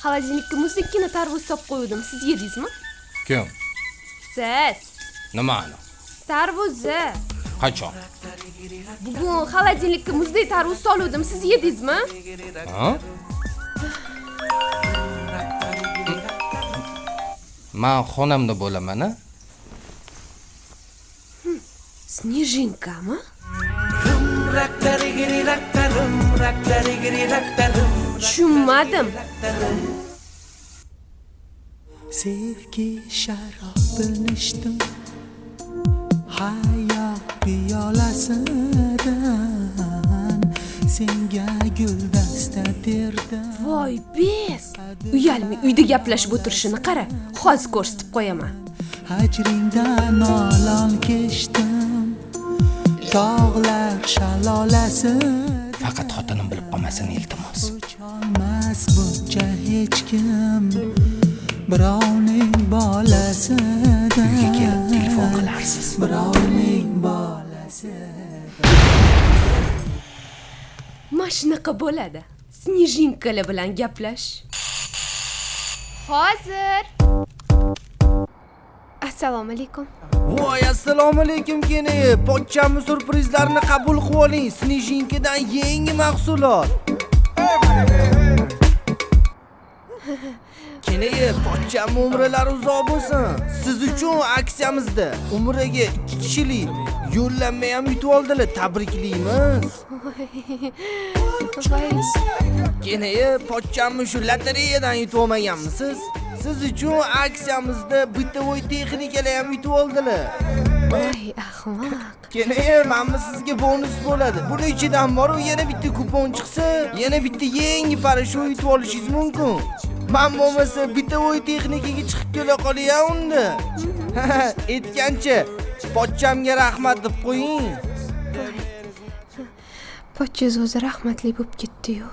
Xolodilnikka muzlikkina tarvuz solib qo'ydim. Siz yedingizmi? Kim? Siz. Nimani? Tarvuzni. Qachon? Bugun xolodilnikka muzli tarvuz soldim. Siz yedingizmi? Ha? Men xonamda bo'laman-a? Snejinka-mi? Tushunmadim. Sevgi şarabını içtim hayat piyolasidan senga guldasta terdim. Voy bez. Uyalmay uyda gaplashib o'tirishini qara. Hozir ko'rsatib qo'yaman. Hajringdan olon kechdim tog'lar shalolasi. Faqat xotinim bilib qolmasin iltimos. O'cholmas buncha hech kim birovning bolasidan. Uyga kelib telefon qilarsiz. Birovning bolasi. Mashinaqa bo'ladi. Snejinkalar bilan gaplash. Hozir. Assalomu alaykum. Voy, assalomu alaykum keni. Pochchami surprizlarni qabul qilib oling. Snejinkadan yangi mahsulot. Keni, pochchami umrlari uzoq bo'lsin. Siz uchun aksiyamizda umriga 2 kishilik yo'llanma ham yutib oldilar. Tabriklaymiz. Keni, pochchami shu lotereyadan yutib olmaganmisiz? Siz uchun aksiyamizda bitovoy texnikalar ham yutib oldilar. Voy, ahmoq. Keni, mana sizga bonus bo'ladi. Buning ichidan bor, yana bitta kupon chiqsa, yana bitta yangi parashyut yutib olishingiz mumkin. Men bo'lmasa bitovoy texnikaga chiqib kela qolay unda. Aytgancha, pochchamga rahmat deb qo'ying. Pochchangiz o'zi rahmatli bo'lib ketdi-yu.